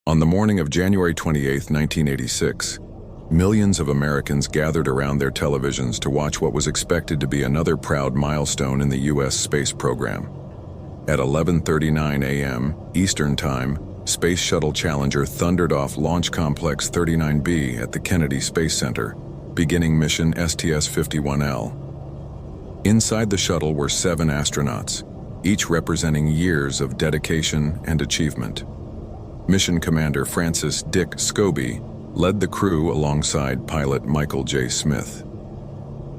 On the morning of January 28, 1986, millions of Americans gathered around their televisions to watch what was expected to be another proud milestone in the U.S. space program. At 11:39 a.m. Eastern Time, Space Shuttle Challenger thundered off Launch Complex 39B at the Kennedy Space Center, beginning mission STS-51L. Inside the shuttle were 7 astronauts, each representing years of dedication and achievement. Mission Commander Francis Dick Scobie led the crew alongside pilot Michael J. Smith.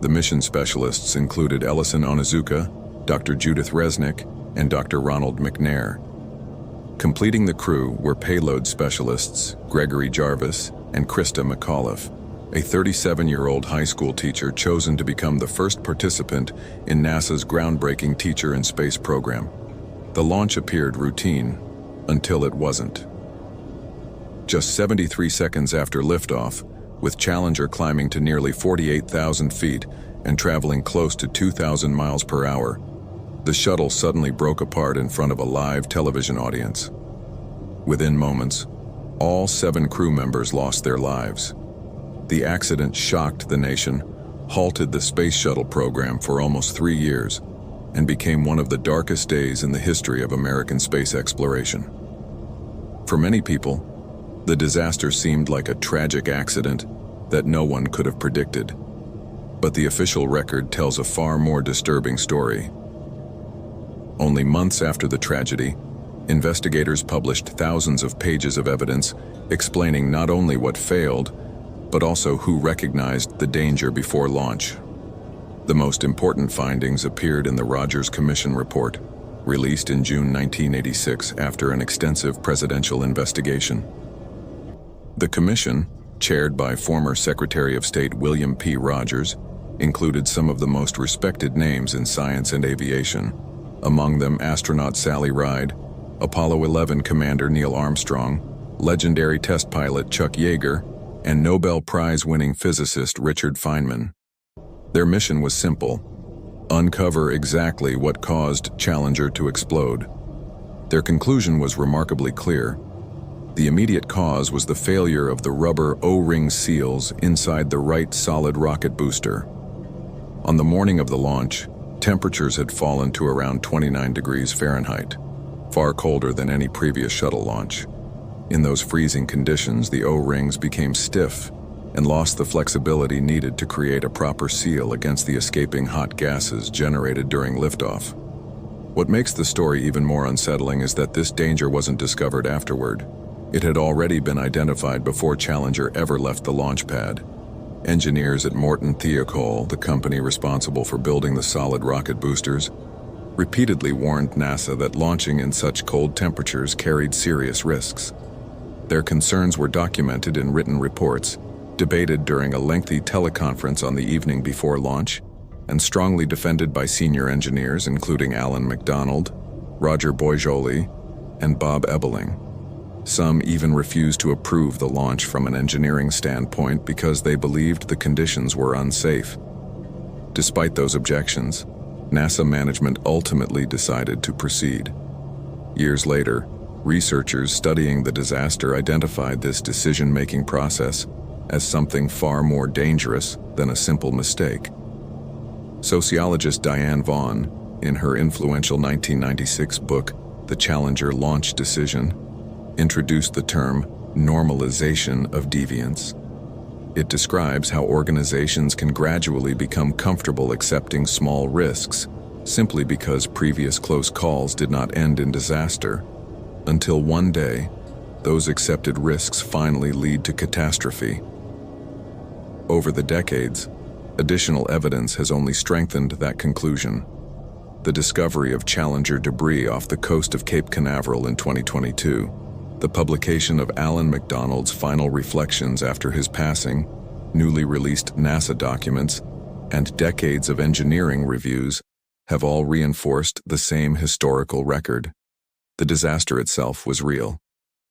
The mission specialists included Ellison Onizuka, Dr. Judith Resnick, and Dr. Ronald McNair. Completing the crew were payload specialists Gregory Jarvis and Krista McAuliffe, a 37-year-old high school teacher chosen to become the first participant in NASA's groundbreaking Teacher in Space program. The launch appeared routine until it wasn't. Just 73 seconds after liftoff, with Challenger climbing to nearly 48,000 feet and traveling close to 2,000 miles per hour, the shuttle suddenly broke apart in front of a live television audience. Within moments, all 7 crew members lost their lives. The accident shocked the nation, halted the Space Shuttle program for almost 3 years, and became one of the darkest days in the history of American space exploration. For many people, the disaster seemed like a tragic accident that no one could have predicted. But the official record tells a far more disturbing story. Only months after the tragedy, investigators published thousands of pages of evidence explaining not only what failed, but also who recognized the danger before launch. The most important findings appeared in the Rogers Commission report, released in June 1986 after an extensive presidential investigation. The commission, chaired by former Secretary of State William P. Rogers, included some of the most respected names in science and aviation, among them astronaut Sally Ride, Apollo 11 Commander Neil Armstrong, legendary test pilot Chuck Yeager, and Nobel Prize-winning physicist Richard Feynman. Their mission was simple: uncover exactly what caused Challenger to explode. Their conclusion was remarkably clear. The immediate cause was the failure of the rubber O-ring seals inside the right solid rocket booster. On the morning of the launch, temperatures had fallen to around 29 degrees Fahrenheit, far colder than any previous shuttle launch. In those freezing conditions, the O-rings became stiff and lost the flexibility needed to create a proper seal against the escaping hot gases generated during liftoff. What makes the story even more unsettling is that this danger wasn't discovered afterward. It had already been identified before Challenger ever left the launch pad. Engineers at Morton Thiokol, the company responsible for building the solid rocket boosters, repeatedly warned NASA that launching in such cold temperatures carried serious risks. Their concerns were documented in written reports, debated during a lengthy teleconference on the evening before launch, and strongly defended by senior engineers including Alan McDonald, Roger Boisjoli, and Bob Ebeling. Some even refused to approve the launch from an engineering standpoint because they believed the conditions were unsafe. Despite those objections, NASA management ultimately decided to proceed. Years later, researchers studying the disaster identified this decision-making process as something far more dangerous than a simple mistake. Sociologist Diane Vaughan, in her influential 1996 book, The Challenger Launch Decision, introduced the term normalization of deviance. It describes how organizations can gradually become comfortable accepting small risks simply because previous close calls did not end in disaster, until one day, those accepted risks finally lead to catastrophe. Over the decades, additional evidence has only strengthened that conclusion. The discovery of Challenger debris off the coast of Cape Canaveral in 2022, the publication of Alan McDonald's final reflections after his passing, newly released NASA documents, and decades of engineering reviews have all reinforced the same historical record. The disaster itself was real.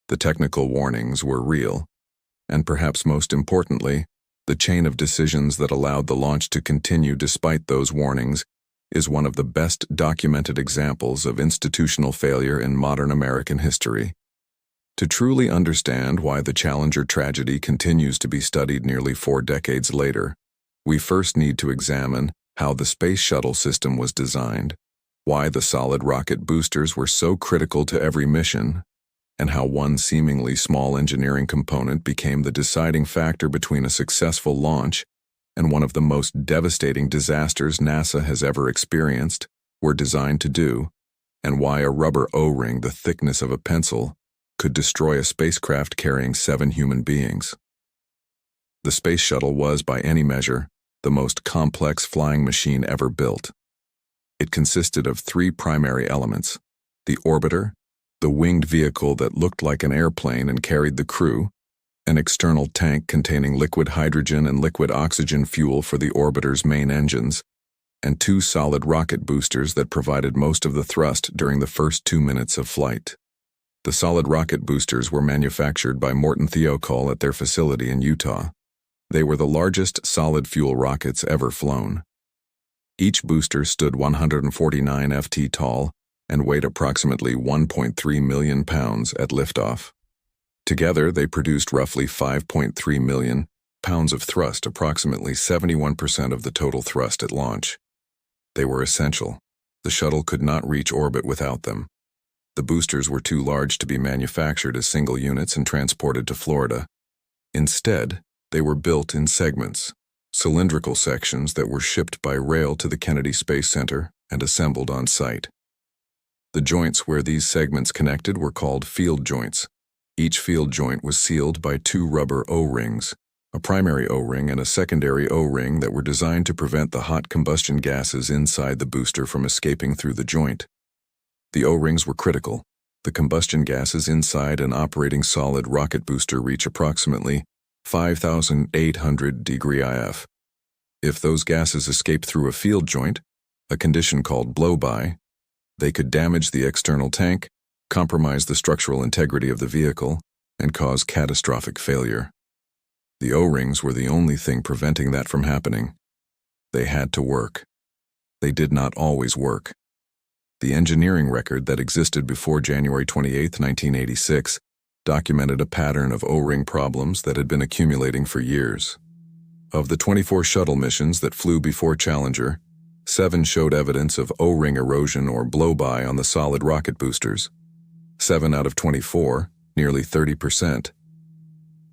The technical warnings were real. And perhaps most importantly, the chain of decisions that allowed the launch to continue despite those warnings is one of the best documented examples of institutional failure in modern American history. To truly understand why the Challenger tragedy continues to be studied nearly 4 decades later, we first need to examine how the Space Shuttle system was designed, why the solid rocket boosters were so critical to every mission, and how one seemingly small engineering component became the deciding factor between a successful launch and one of the most devastating disasters NASA has ever experienced, were designed to do, and why a rubber O-ring the thickness of a pencil could destroy a spacecraft carrying 7 human beings. The Space Shuttle was, by any measure, the most complex flying machine ever built. It consisted of 3 primary elements: the orbiter, the winged vehicle that looked like an airplane and carried the crew, an external tank containing liquid hydrogen and liquid oxygen fuel for the orbiter's main engines, and 2 solid rocket boosters that provided most of the thrust during the first 2 minutes of flight. The solid rocket boosters were manufactured by Morton Thiokol at their facility in Utah. They were the largest solid fuel rockets ever flown. Each booster stood 149 ft tall and weighed approximately 1.3 million pounds at liftoff. Together, they produced roughly 5.3 million pounds of thrust, approximately 71% of the total thrust at launch. They were essential. The shuttle could not reach orbit without them. The boosters were too large to be manufactured as single units and transported to Florida. Instead, they were built in segments, cylindrical sections that were shipped by rail to the Kennedy Space Center and assembled on site. The joints where these segments connected were called field joints. Each field joint was sealed by 2 rubber O-rings, a primary O-ring and a secondary O-ring that were designed to prevent the hot combustion gases inside the booster from escaping through the joint. The O-rings were critical. The combustion gases inside an operating solid rocket booster reach approximately 5,800 degree IF. If those gases escape through a field joint, a condition called blow-by, they could damage the external tank, compromise the structural integrity of the vehicle, and cause catastrophic failure. The O-rings were the only thing preventing that from happening. They had to work. They did not always work. The engineering record that existed before January 28, 1986, documented a pattern of O-ring problems that had been accumulating for years. Of the 24 shuttle missions that flew before Challenger, 7 showed evidence of O-ring erosion or blow-by on the solid rocket boosters. 7 out of 24, nearly 30%.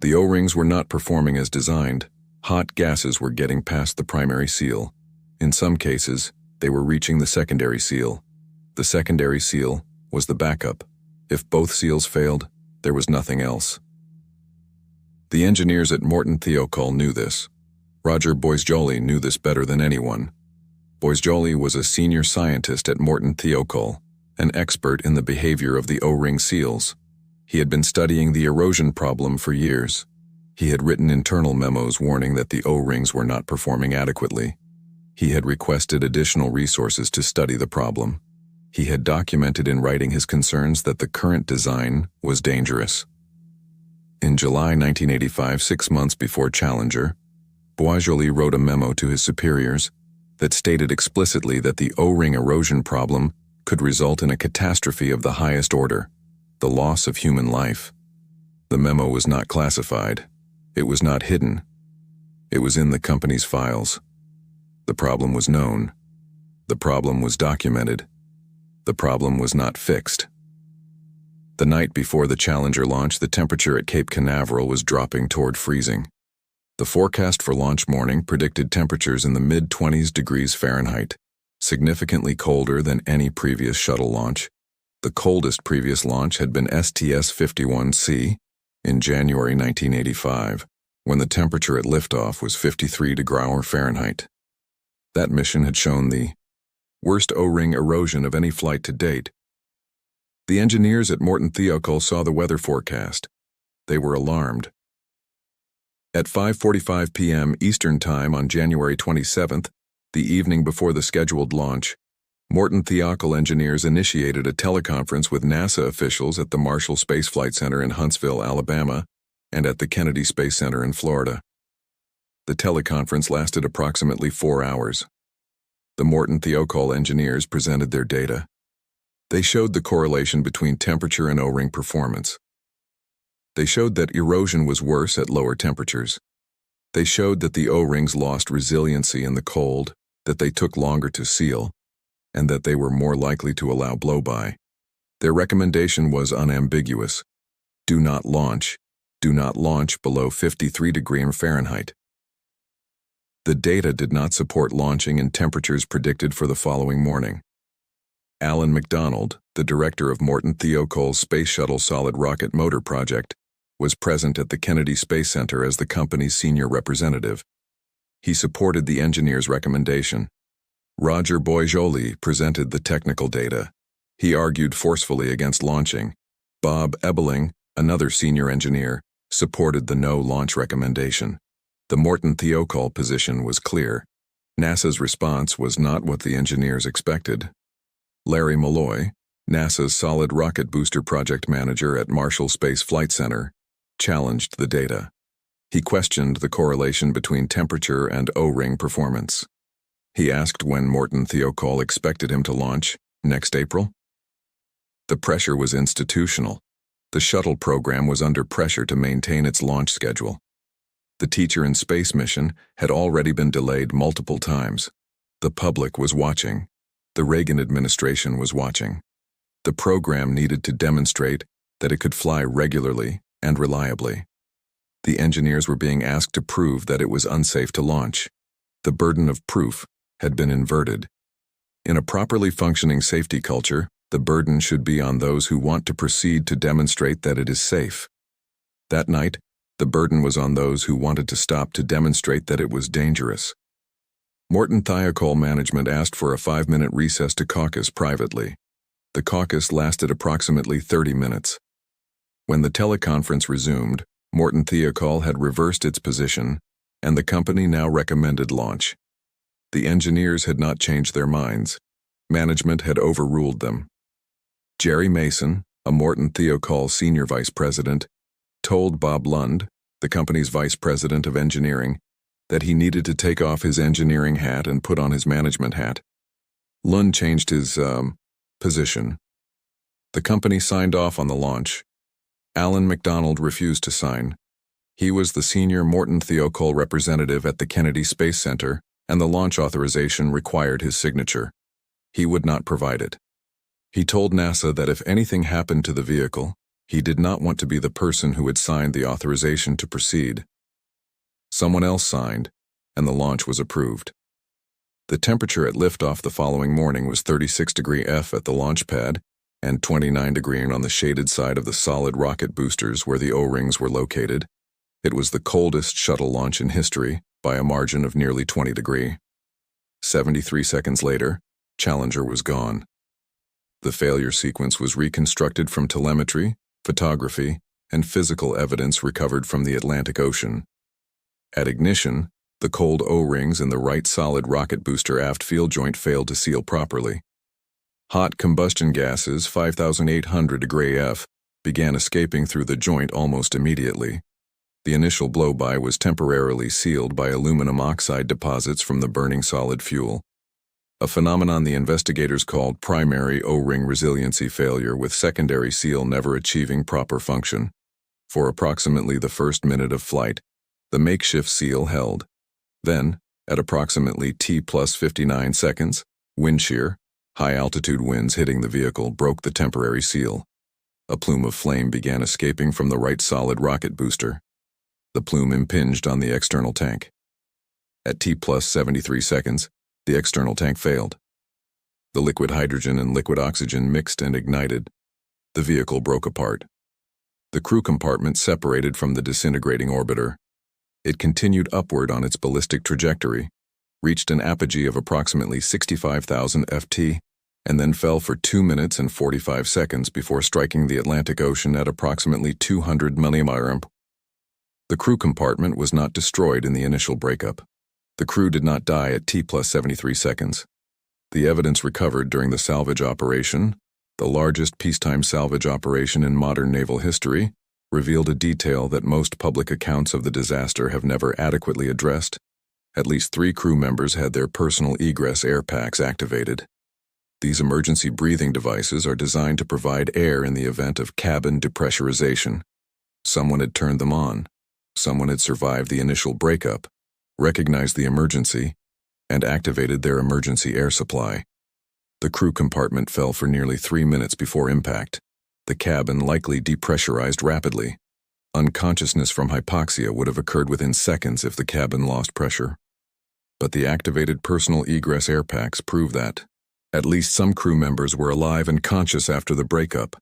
The O-rings were not performing as designed. Hot gases were getting past the primary seal. In some cases, they were reaching the secondary seal. The secondary seal was the backup. If both seals failed, there was nothing else. The engineers at Morton Thiokol knew this. Roger Boisjoli knew this better than anyone. Boisjoli was a senior scientist at Morton Thiokol, an expert in the behavior of the O-ring seals. He had been studying the erosion problem for years. He had written internal memos warning that the O-rings were not performing adequately. He had requested additional resources to study the problem. He had documented in writing his concerns that the current design was dangerous. In July 1985, 6 months before Challenger, Boisjoli wrote a memo to his superiors that stated explicitly that the O-ring erosion problem could result in a catastrophe of the highest order, the loss of human life. The memo was not classified. It was not hidden. It was in the company's files. The problem was known. The problem was documented. The problem was not fixed. The night before the Challenger launch, the temperature at Cape Canaveral was dropping toward freezing. The forecast for launch morning predicted temperatures in the mid-20s degrees Fahrenheit, significantly colder than any previous shuttle launch. The coldest previous launch had been STS-51C in January 1985, when the temperature at liftoff was 53 degrees Fahrenheit. That mission had shown the worst O-ring erosion of any flight to date. The engineers at Morton Thiokol saw the weather forecast. They were alarmed. At 5:45 p.m. Eastern Time on January 27th, the evening before the scheduled launch, Morton Thiokol engineers initiated a teleconference with NASA officials at the Marshall Space Flight Center in Huntsville, Alabama, and at the Kennedy Space Center in Florida. The teleconference lasted approximately 4 hours. The Morton Thiokol engineers presented their data. They showed the correlation between temperature and O-ring performance. They showed that erosion was worse at lower temperatures. They showed that the O-rings lost resiliency in the cold, that they took longer to seal, and that they were more likely to allow blow-by. Their recommendation was unambiguous. Do not launch. Do not launch below 53 degrees Fahrenheit. The data did not support launching in temperatures predicted for the following morning. Alan McDonald, the director of Morton Thiokol's Space Shuttle solid rocket motor project, was present at the Kennedy Space Center as the company's senior representative. He supported the engineer's recommendation. Roger Boisjoli presented the technical data. He argued forcefully against launching. Bob Ebeling, another senior engineer, supported the no-launch recommendation. The Morton Thiokol position was clear. NASA's response was not what the engineers expected. Larry Malloy, NASA's solid rocket booster project manager at Marshall Space Flight Center, challenged the data. He questioned the correlation between temperature and O-ring performance. He asked when Morton Thiokol expected him to launch, next April? The pressure was institutional. The shuttle program was under pressure to maintain its launch schedule. The Teacher in Space mission had already been delayed multiple times. The public was watching. The Reagan administration was watching. The program needed to demonstrate that it could fly regularly and reliably. The engineers were being asked to prove that it was unsafe to launch. The burden of proof had been inverted. In a properly functioning safety culture, the burden should be on those who want to proceed to demonstrate that it is safe. That night, the burden was on those who wanted to stop to demonstrate that it was dangerous. Morton Thiokol management asked for a 5-minute recess to caucus privately. The caucus lasted approximately 30 minutes. When the teleconference resumed, Morton Thiokol had reversed its position, and the company now recommended launch. The engineers had not changed their minds. Management had overruled them. Jerry Mason, a Morton Thiokol senior vice president, told Bob Lund, the company's vice president of engineering, that he needed to take off his engineering hat and put on his management hat. Lund changed his, position. The company signed off on the launch. Alan McDonald refused to sign. He was the senior Morton Thiokol representative at the Kennedy Space Center, and the launch authorization required his signature. He would not provide it. He told NASA that if anything happened to the vehicle, he did not want to be the person who had signed the authorization to proceed. Someone else signed, and the launch was approved. The temperature at liftoff the following morning was 36 degrees F at the launch pad and 29 degrees on the shaded side of the solid rocket boosters where the O-rings were located. It was the coldest shuttle launch in history by a margin of nearly 20 degrees. 73 seconds later, Challenger was gone. The failure sequence was reconstructed from telemetry, photography, and physical evidence recovered from the Atlantic Ocean. At ignition, the cold O-rings in the right solid rocket booster aft field joint failed to seal properly. Hot combustion gases, 5,800 degrees F, began escaping through the joint almost immediately. The initial blow-by was temporarily sealed by aluminum oxide deposits from the burning solid fuel, a phenomenon the investigators called primary O-ring resiliency failure, with secondary seal never achieving proper function. For approximately the first minute of flight, the makeshift seal held. Then, at approximately T+59 seconds, wind shear, high-altitude winds hitting the vehicle broke the temporary seal. A plume of flame began escaping from the right solid rocket booster. The plume impinged on the external tank. At T+73 seconds, the external tank failed. The liquid hydrogen and liquid oxygen mixed and ignited. The vehicle broke apart. The crew compartment separated from the disintegrating orbiter. It continued upward on its ballistic trajectory, reached an apogee of approximately 65,000 ft, and then fell for 2 minutes and 45 seconds before striking the Atlantic Ocean at approximately 200 mmHg. The crew compartment was not destroyed in the initial breakup. The crew did not die at T+73 seconds. The evidence recovered during the salvage operation, the largest peacetime salvage operation in modern naval history, revealed a detail that most public accounts of the disaster have never adequately addressed. At least 3 crew members had their personal egress air packs activated. These emergency breathing devices are designed to provide air in the event of cabin depressurization. Someone had turned them on. Someone had survived the initial breakup, recognized the emergency, and activated their emergency air supply. The crew compartment fell for nearly 3 minutes before impact. The cabin likely depressurized rapidly. Unconsciousness from hypoxia would have occurred within seconds if the cabin lost pressure. But the activated personal egress air packs prove that at least some crew members were alive and conscious after the breakup,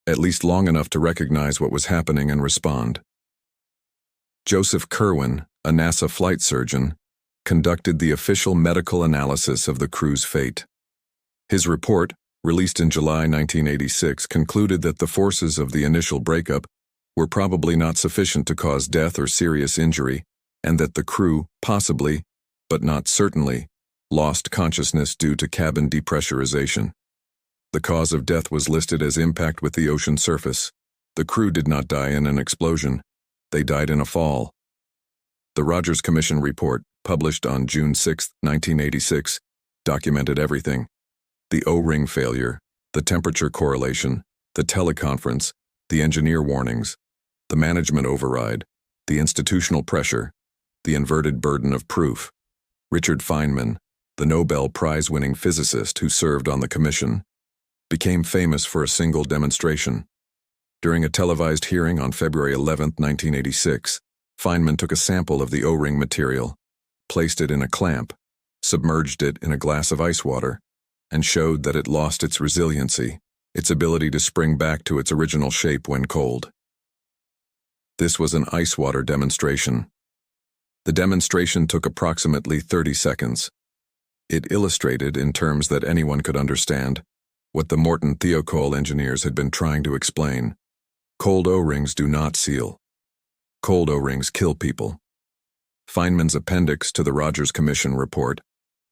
at least long enough to recognize what was happening and respond. Joseph Kerwin, a NASA flight surgeon, conducted the official medical analysis of the crew's fate. His report, released in July 1986, concluded that the forces of the initial breakup were probably not sufficient to cause death or serious injury, and that the crew possibly, but not certainly, lost consciousness due to cabin depressurization. The cause of death was listed as impact with the ocean surface. The crew did not die in an explosion. They died in a fall. The Rogers Commission report, published on June 6, 1986, documented everything: the O-ring failure, the temperature correlation, the teleconference, the engineer warnings, the management override, the institutional pressure, the inverted burden of proof. Richard Feynman, the Nobel Prize-winning physicist who served on the commission, became famous for a single demonstration. During a televised hearing on February 11, 1986, Feynman took a sample of the O-ring material, placed it in a clamp, submerged it in a glass of ice water, and showed that it lost its resiliency, its ability to spring back to its original shape when cold. This was an ice water demonstration. The demonstration took approximately 30 seconds. It illustrated, in terms that anyone could understand, what the Morton Thiokol engineers had been trying to explain. Cold O-rings do not seal. Cold O-rings kill people. Feynman's appendix to the Rogers Commission report,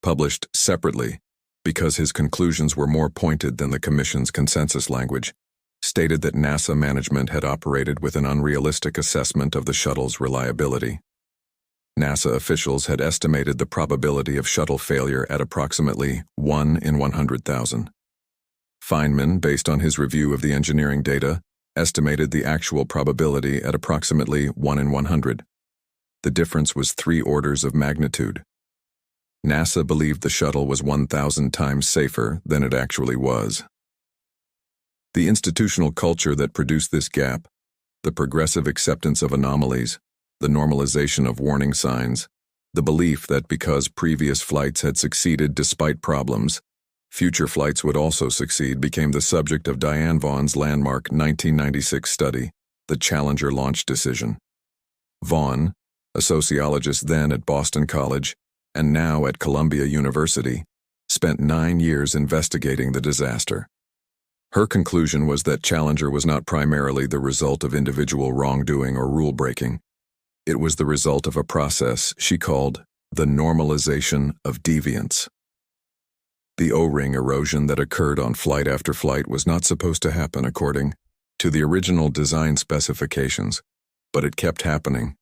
published separately because his conclusions were more pointed than the Commission's consensus language, stated that NASA management had operated with an unrealistic assessment of the shuttle's reliability. NASA officials had estimated the probability of shuttle failure at approximately 1 in 100,000. Feynman, based on his review of the engineering data, estimated the actual probability at approximately 1 in 100. The difference was 3 orders of magnitude. NASA believed the shuttle was 1,000 times safer than it actually was. The institutional culture that produced this gap, the progressive acceptance of anomalies, the normalization of warning signs, the belief that because previous flights had succeeded despite problems, future flights would also succeed, became the subject of Diane Vaughan's landmark 1996 study, The Challenger Launch Decision. Vaughan, a sociologist then at Boston College and now at Columbia University, spent 9 years investigating the disaster. Her conclusion was that Challenger was not primarily the result of individual wrongdoing or rule-breaking. It was the result of a process she called the normalization of deviance. The O-ring erosion that occurred on flight after flight was not supposed to happen according to the original design specifications, but it kept happening.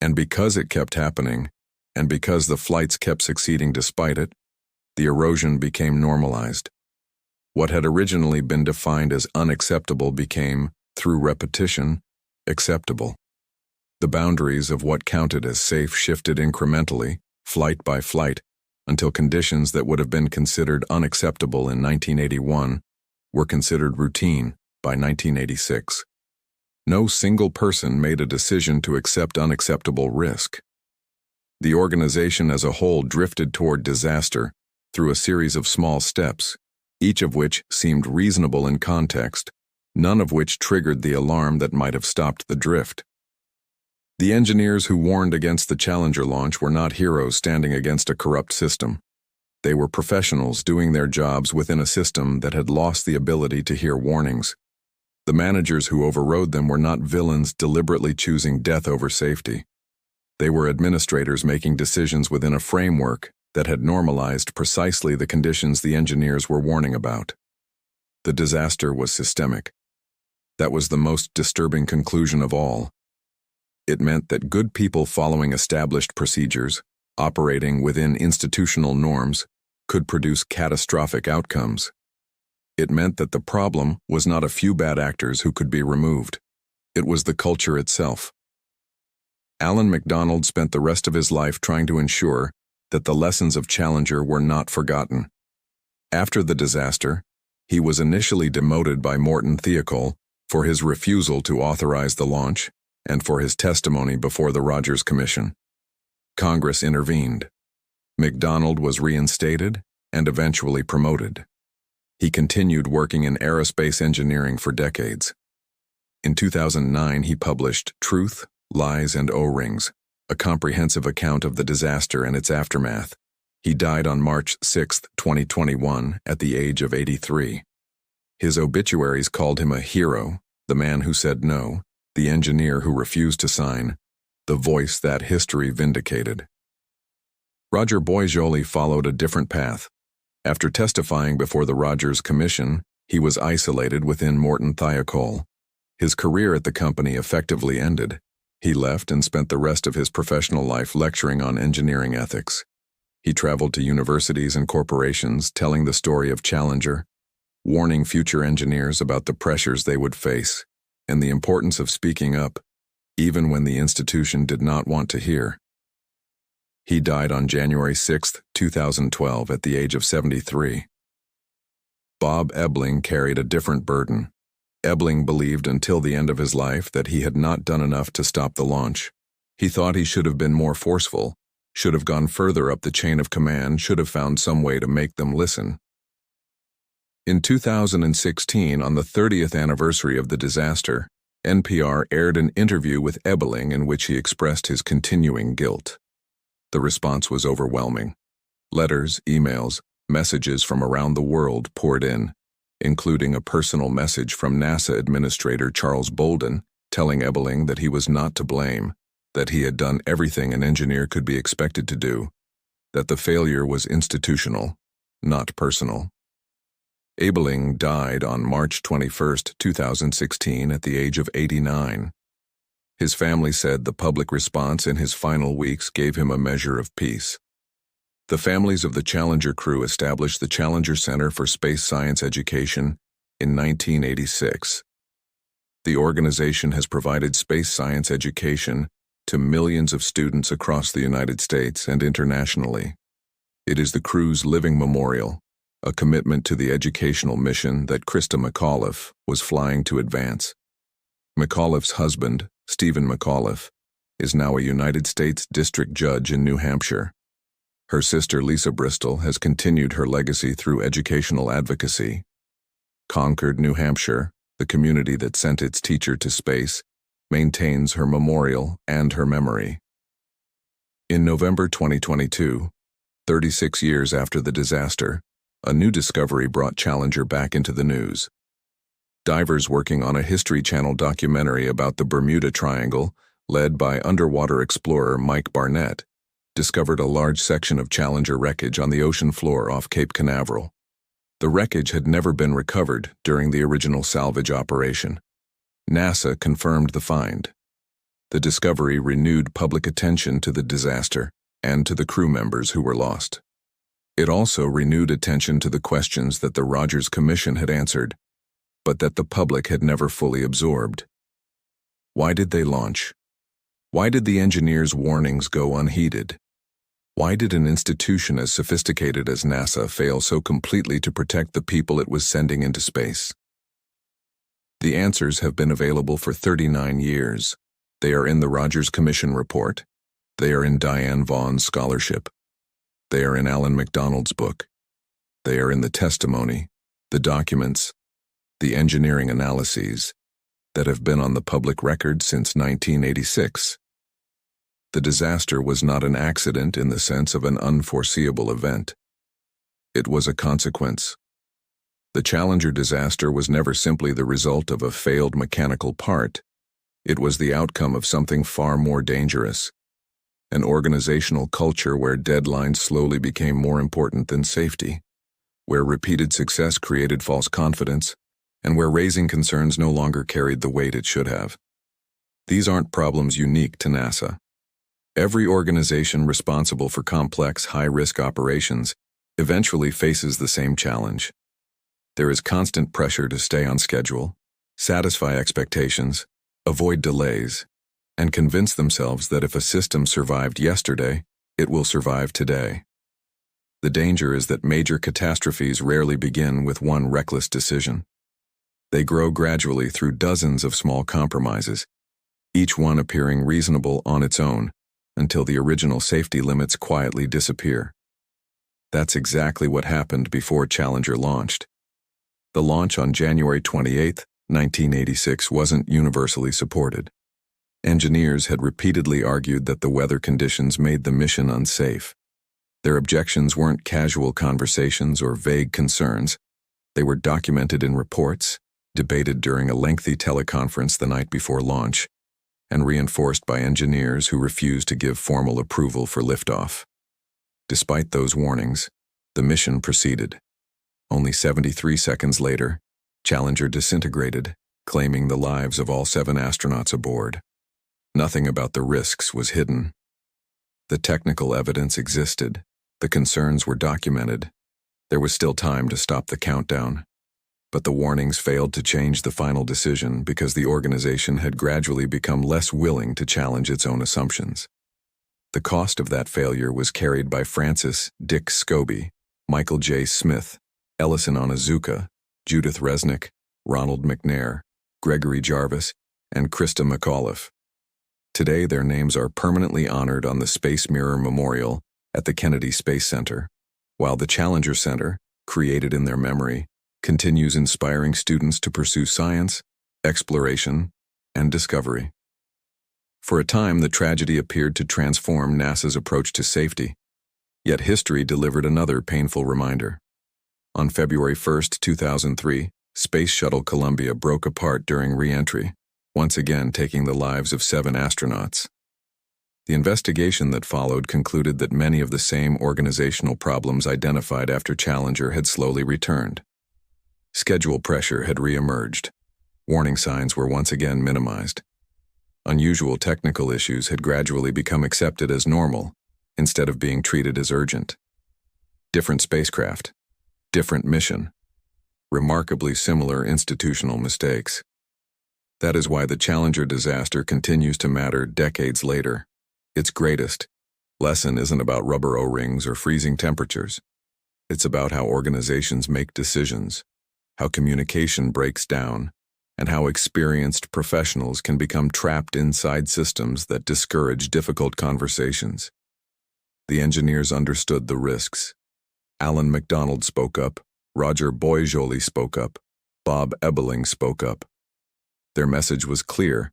And because it kept happening, and because the flights kept succeeding despite it, the erosion became normalized. What had originally been defined as unacceptable became, through repetition, acceptable. The boundaries of what counted as safe shifted incrementally, flight by flight, until conditions that would have been considered unacceptable in 1981 were considered routine by 1986. No single person made a decision to accept unacceptable risk. The organization as a whole drifted toward disaster through a series of small steps, each of which seemed reasonable in context, none of which triggered the alarm that might have stopped the drift. The engineers who warned against the Challenger launch were not heroes standing against a corrupt system. They were professionals doing their jobs within a system that had lost the ability to hear warnings. The managers who overrode them were not villains deliberately choosing death over safety. They were administrators making decisions within a framework that had normalized precisely the conditions the engineers were warning about. The disaster was systemic. That was the most disturbing conclusion of all. It meant that good people following established procedures, operating within institutional norms, could produce catastrophic outcomes. It meant that the problem was not a few bad actors who could be removed. It was the culture itself. Alan McDonald spent the rest of his life trying to ensure that the lessons of Challenger were not forgotten. After the disaster, he was initially demoted by Morton Thiokol for his refusal to authorize the launch and for his testimony before the Rogers Commission. Congress intervened. McDonald was reinstated and eventually promoted. He continued working in aerospace engineering for decades. In 2009, he published Truth, Lies, and O-Rings, a comprehensive account of the disaster and its aftermath. He died on March 6, 2021, at the age of 83. His obituaries called him a hero, the man who said no, the engineer who refused to sign, the voice that history vindicated. Roger Boisjoli followed a different path. After testifying before the Rogers Commission, he was isolated within Morton Thiokol. His career at the company effectively ended. He left and spent the rest of his professional life lecturing on engineering ethics. He traveled to universities and corporations telling the story of Challenger, warning future engineers about the pressures they would face and the importance of speaking up, even when the institution did not want to hear. He died on January 6, 2012, at the age of 73. Bob Ebling carried a different burden. Ebling believed until the end of his life that he had not done enough to stop the launch. He thought he should have been more forceful, should have gone further up the chain of command, should have found some way to make them listen. In 2016, on the 30th anniversary of the disaster, NPR aired an interview with Ebling in which he expressed his continuing guilt. The response was overwhelming. Letters, emails, messages from around the world poured in, including a personal message from NASA Administrator Charles Bolden telling Ebling that he was not to blame, that he had done everything an engineer could be expected to do, that the failure was institutional, not personal. Ebling died on March 21, 2016, at the age of 89. His family said the public response in his final weeks gave him a measure of peace. The families of the Challenger crew established the Challenger Center for Space Science Education in 1986. The organization has provided space science education to millions of students across the United States and internationally. It is the crew's living memorial, a commitment to the educational mission that Krista McAuliffe was flying to advance. McAuliffe's husband, Stephen McAuliffe, is now a United States District Judge in New Hampshire. Her sister Lisa Bristol has continued her legacy through educational advocacy. Concord, New Hampshire, the community that sent its teacher to space, maintains her memorial and her memory. In November 2022, 36 years after the disaster, a new discovery brought Challenger back into the news. Divers working on a History Channel documentary about the Bermuda Triangle, led by underwater explorer Mike Barnett, discovered a large section of Challenger wreckage on the ocean floor off Cape Canaveral. The wreckage had never been recovered during the original salvage operation. NASA confirmed the find. The discovery renewed public attention to the disaster and to the crew members who were lost. It also renewed attention to the questions that the Rogers Commission had answered, but that the public had never fully absorbed. Why did they launch? Why did the engineers' warnings go unheeded? Why did an institution as sophisticated as NASA fail so completely to protect the people it was sending into space? The answers have been available for 39 years. They are in the Rogers Commission report. They are in Diane Vaughan's scholarship. They are in Alan McDonald's book. They are in the testimony, the documents, the engineering analyses that have been on the public record since 1986. The disaster was not an accident in the sense of an unforeseeable event. It was a consequence. The Challenger disaster was never simply the result of a failed mechanical part. It was the outcome of something far more dangerous. An organizational culture where deadlines slowly became more important than safety, where repeated success created false confidence, and where raising concerns no longer carried the weight it should have. These aren't problems unique to NASA. Every organization responsible for complex, high-risk operations eventually faces the same challenge. There is constant pressure to stay on schedule, satisfy expectations, avoid delays, and convince themselves that if a system survived yesterday, it will survive today. The danger is that major catastrophes rarely begin with one reckless decision. They grow gradually through dozens of small compromises, each one appearing reasonable on its own, until the original safety limits quietly disappear. That's exactly what happened before Challenger launched. The launch on January 28, 1986 wasn't universally supported. Engineers had repeatedly argued that the weather conditions made the mission unsafe. Their objections weren't casual conversations or vague concerns. They were documented in reports, debated during a lengthy teleconference the night before launch, and reinforced by engineers who refused to give formal approval for liftoff. Despite those warnings, the mission proceeded. Only 73 seconds later, Challenger disintegrated, claiming the lives of all 7 astronauts aboard. Nothing about the risks was hidden. The technical evidence existed. The concerns were documented. There was still time to stop the countdown. But the warnings failed to change the final decision because the organization had gradually become less willing to challenge its own assumptions. The cost of that failure was carried by Francis Dick Scobie, Michael J. Smith, Ellison Onizuka, Judith Resnick, Ronald McNair, Gregory Jarvis, and Krista McAuliffe. Today, their names are permanently honored on the Space Mirror Memorial at the Kennedy Space Center, while the Challenger Center, created in their memory, continues inspiring students to pursue science, exploration, and discovery. For a time, the tragedy appeared to transform NASA's approach to safety, yet history delivered another painful reminder. On February 1, 2003, Space Shuttle Columbia broke apart during re-entry, once again taking the lives of 7 astronauts. The investigation that followed concluded that many of the same organizational problems identified after Challenger had slowly returned. Schedule pressure had re-emerged. Warning signs were once again minimized. Unusual technical issues had gradually become accepted as normal, instead of being treated as urgent. Different spacecraft, different mission, remarkably similar institutional mistakes. That is why the Challenger disaster continues to matter decades later. Its greatest lesson isn't about rubber O-rings or freezing temperatures. It's about how organizations make decisions, how communication breaks down, and how experienced professionals can become trapped inside systems that discourage difficult conversations. The engineers understood the risks. Alan MacDonald spoke up, Roger Boisjoli spoke up, Bob Ebeling spoke up. Their message was clear,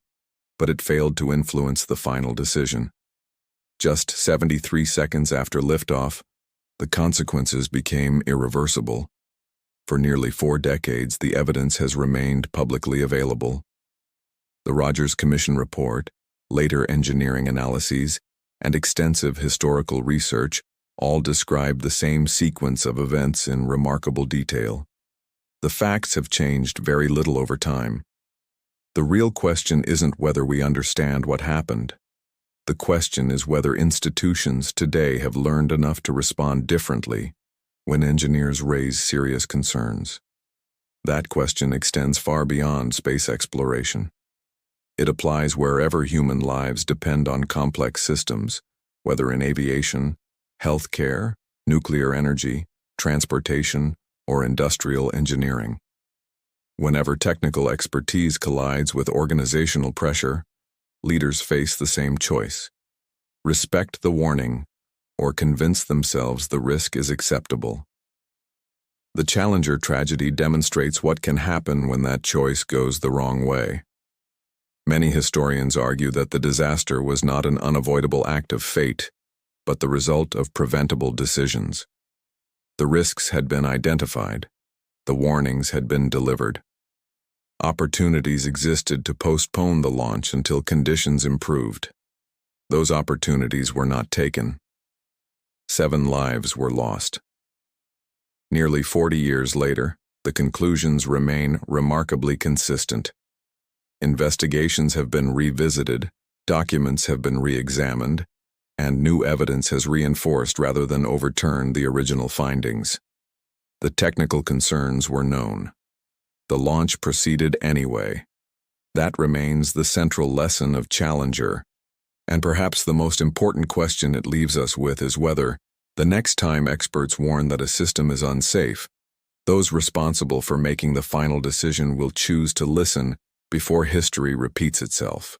but it failed to influence the final decision. Just 73 seconds after liftoff, the consequences became irreversible. For nearly 4 decades, the evidence has remained publicly available. The Rogers Commission report, later engineering analyses, and extensive historical research all describe the same sequence of events in remarkable detail. The facts have changed very little over time. The real question isn't whether we understand what happened. The question is whether institutions today have learned enough to respond differently when engineers raise serious concerns. That question extends far beyond space exploration. It applies wherever human lives depend on complex systems, whether in aviation, healthcare, nuclear energy, transportation, or industrial engineering. Whenever technical expertise collides with organizational pressure, leaders face the same choice: respect the warning or convince themselves the risk is acceptable. The Challenger tragedy demonstrates what can happen when that choice goes the wrong way. Many historians argue that the disaster was not an unavoidable act of fate, but the result of preventable decisions. The risks had been identified. The warnings had been delivered. Opportunities existed to postpone the launch until conditions improved. Those opportunities were not taken. 7 lives were lost. Nearly 40 years later, the conclusions remain remarkably consistent. Investigations have been revisited, documents have been re-examined, and new evidence has reinforced rather than overturned the original findings. The technical concerns were known. The launch proceeded anyway. That remains the central lesson of Challenger. And perhaps the most important question it leaves us with is whether, the next time experts warn that a system is unsafe, those responsible for making the final decision will choose to listen before history repeats itself.